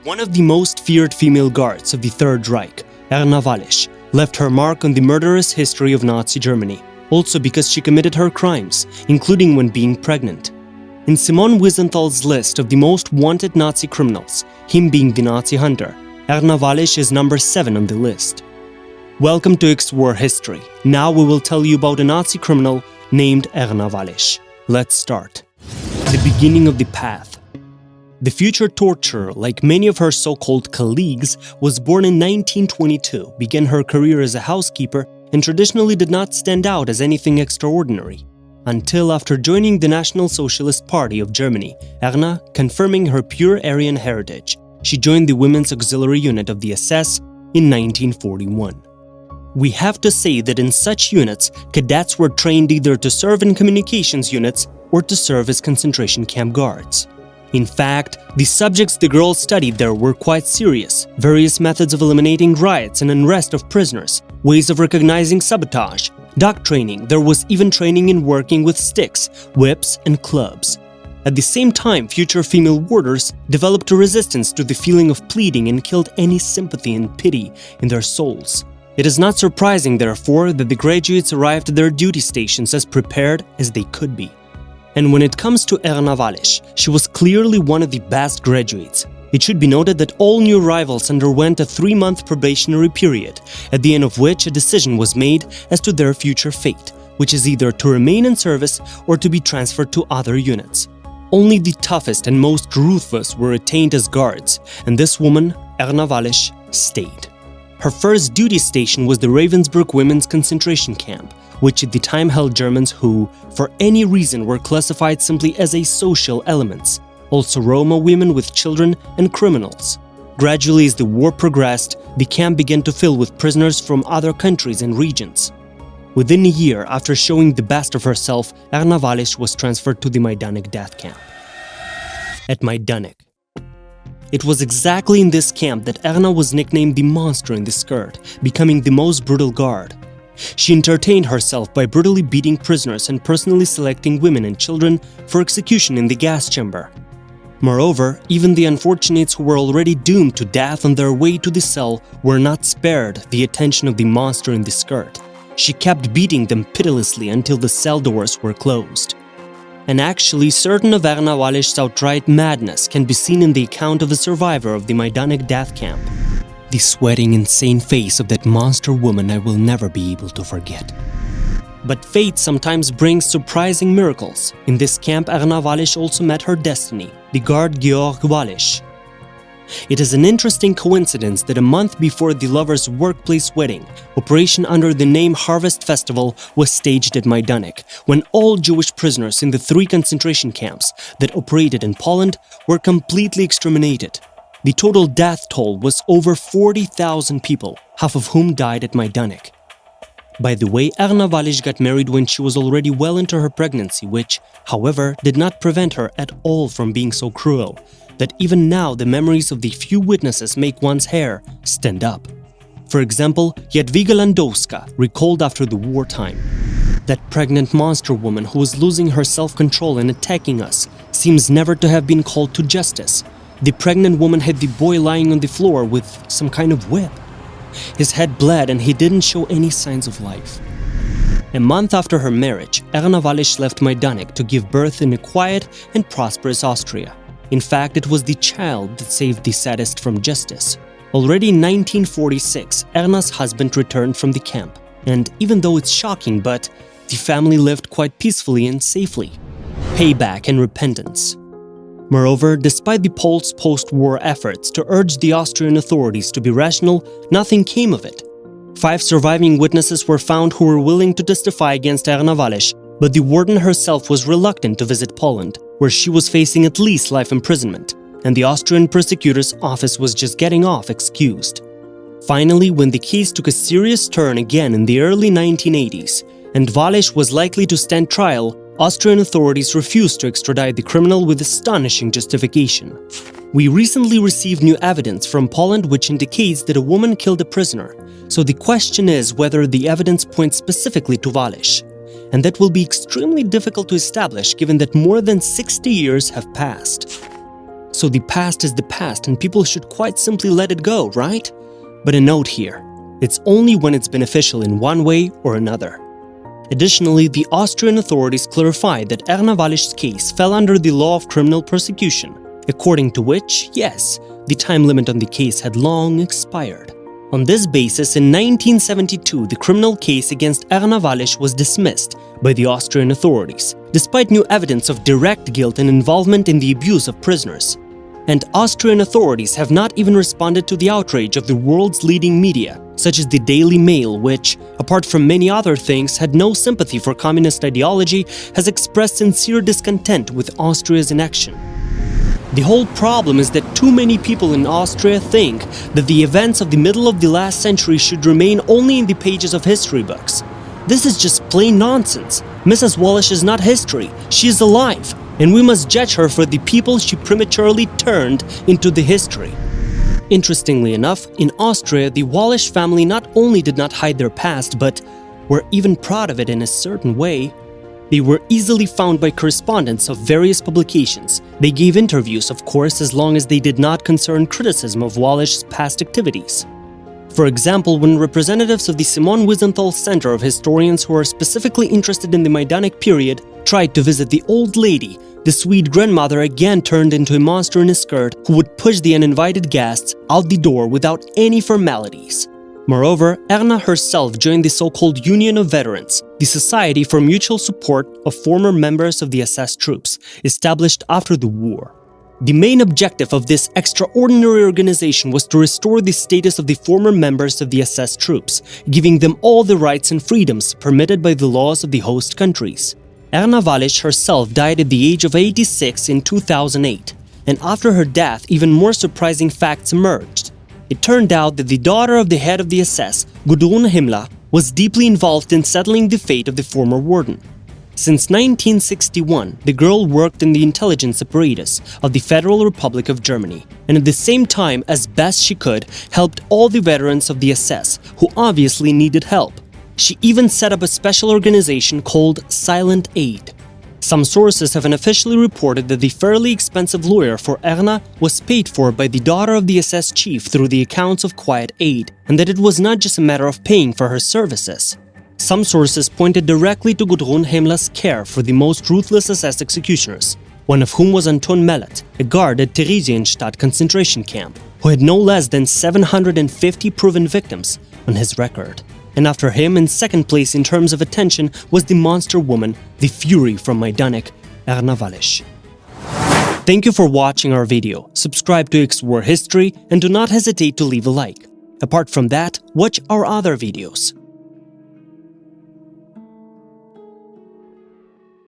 One of the most feared female guards of the Third Reich, Erna Wallisch, left her mark on the murderous history of Nazi Germany, also because she committed her crimes, including when being pregnant. In Simon Wiesenthal's list of the most wanted Nazi criminals, him being the Nazi hunter, Erna Wallisch is number 7 on the list. Welcome to X-War History. Now we will tell you about a Nazi criminal named Erna Wallisch. Let's start. The beginning of the path. The future torturer, like many of her so-called colleagues, was born in 1922, began her career as a housekeeper, and traditionally did not stand out as anything extraordinary. Until after joining the National Socialist Party of Germany, Erna, confirming her pure Aryan heritage, she joined the Women's Auxiliary Unit of the SS in 1941. We have to say that in such units, cadets were trained either to serve in communications units or to serve as concentration camp guards. In fact, the subjects the girls studied there were quite serious: various methods of eliminating riots and unrest of prisoners, ways of recognizing sabotage, dog training. There was even training in working with sticks, whips, and clubs. At the same time, future female warders developed a resistance to the feeling of pleading and killed any sympathy and pity in their souls. It is not surprising, therefore, that the graduates arrived at their duty stations as prepared as they could be. And when it comes to Erna Wallisch, she was clearly one of the best graduates. It should be noted that all new arrivals underwent a 3-month probationary period, at the end of which a decision was made as to their future fate, which is either to remain in service or to be transferred to other units. Only the toughest and most ruthless were retained as guards, and this woman, Erna Wallisch, stayed. Her first duty station was the Ravensbrück Women's Concentration Camp, which at the time held Germans who, for any reason, were classified simply as asocial elements, also Roma women with children and criminals. Gradually, as the war progressed, the camp began to fill with prisoners from other countries and regions. Within a year, after showing the best of herself, Erna Wallisch was transferred to the Majdanek death camp. At Majdanek. It was exactly in this camp that Erna was nicknamed the monster in the skirt, becoming the most brutal guard. She entertained herself by brutally beating prisoners and personally selecting women and children for execution in the gas chamber. Moreover, even the unfortunates who were already doomed to death on their way to the cell were not spared the attention of the monster in the skirt. She kept beating them pitilessly until the cell doors were closed. And actually, certain of Erna Wallisch's outright madness can be seen in the account of a survivor of the Majdanek death camp. The sweating, insane face of that monster woman I will never be able to forget. But fate sometimes brings surprising miracles. In this camp, Erna Wallisch also met her destiny, the guard Georg Wallisch. It is an interesting coincidence that a month before the lovers' workplace wedding, operation under the name Harvest Festival was staged at Majdanek, when all Jewish prisoners in the 3 concentration camps that operated in Poland were completely exterminated. The total death toll was over 40,000 people, half of whom died at Majdanek. By the way, Erna Wallisch got married when she was already well into her pregnancy, which, however, did not prevent her at all from being so cruel, that even now the memories of the few witnesses make one's hair stand up. For example, Jadwiga Landowska recalled after the wartime. That pregnant monster woman who was losing her self-control and attacking us seems never to have been called to justice. The pregnant woman had the boy lying on the floor with some kind of whip. His head bled and he didn't show any signs of life. A month after her marriage, Erna Wallisch left Majdanek to give birth in a quiet and prosperous Austria. In fact, it was the child that saved the sadist from justice. Already in 1946, Erna's husband returned from the camp. And even though it's shocking, but the family lived quite peacefully and safely. Payback and repentance. Moreover, despite the Poles' post-war efforts to urge the Austrian authorities to be rational, nothing came of it. 5 surviving witnesses were found who were willing to testify against Erna Wallisch, but the warden herself was reluctant to visit Poland, where she was facing at least life imprisonment, and the Austrian prosecutor's office was just getting off excused. Finally, when the case took a serious turn again in the early 1980s, and Wallisch was likely to stand trial, Austrian authorities refused to extradite the criminal with astonishing justification. We recently received new evidence from Poland which indicates that a woman killed a prisoner, so the question is whether the evidence points specifically to Wallisch. And that will be extremely difficult to establish given that more than 60 years have passed. So the past is the past and people should quite simply let it go, right? But a note here, it's only when it's beneficial in one way or another. Additionally, the Austrian authorities clarified that Erna Wallisch's case fell under the law of criminal persecution, according to which, yes, the time limit on the case had long expired. On this basis, in 1972, the criminal case against Erna Wallisch was dismissed by the Austrian authorities, despite new evidence of direct guilt and involvement in the abuse of prisoners. And Austrian authorities have not even responded to the outrage of the world's leading media, such as the Daily Mail, which, apart from many other things, had no sympathy for communist ideology, has expressed sincere discontent with Austria's inaction. The whole problem is that too many people in Austria think that the events of the middle of the last century should remain only in the pages of history books. This is just plain nonsense. Mrs. Wallisch is not history, she is alive, and we must judge her for the people she prematurely turned into the history. Interestingly enough, in Austria, the Wallisch family not only did not hide their past, but were even proud of it in a certain way. They were easily found by correspondents of various publications. They gave interviews, of course, as long as they did not concern criticism of Wallisch's past activities. For example, when representatives of the Simon Wiesenthal Center of Historians who are specifically interested in the Majdanek period tried to visit the old lady, the Swede grandmother again turned into a monster in a skirt who would push the uninvited guests out the door without any formalities. Moreover, Erna herself joined the so-called Union of Veterans, the society for mutual support of former members of the SS troops, established after the war. The main objective of this extraordinary organization was to restore the status of the former members of the SS troops, giving them all the rights and freedoms permitted by the laws of the host countries. Erna Wallisch herself died at the age of 86 in 2008, and after her death, even more surprising facts emerged. It turned out that the daughter of the head of the SS, Gudrun Himmler, was deeply involved in settling the fate of the former warden. Since 1961, the girl worked in the intelligence apparatus of the Federal Republic of Germany, and at the same time, as best she could, helped all the veterans of the SS who obviously needed help. She even set up a special organization called Silent Aid. Some sources have unofficially reported that the fairly expensive lawyer for Erna was paid for by the daughter of the SS chief through the accounts of Quiet Aid, and that it was not just a matter of paying for her services. Some sources pointed directly to Gudrun Himmler's care for the most ruthless SS executioners, one of whom was Anton Mellet, a guard at Theresienstadt concentration camp, who had no less than 750 proven victims on his record. And after him, in second place in terms of attention, was the monster woman, the fury from Majdanek, Erna Wallisch. Thank you for watching our video. Subscribe to X-War History and do not hesitate to leave a like. Apart from that, watch our other videos.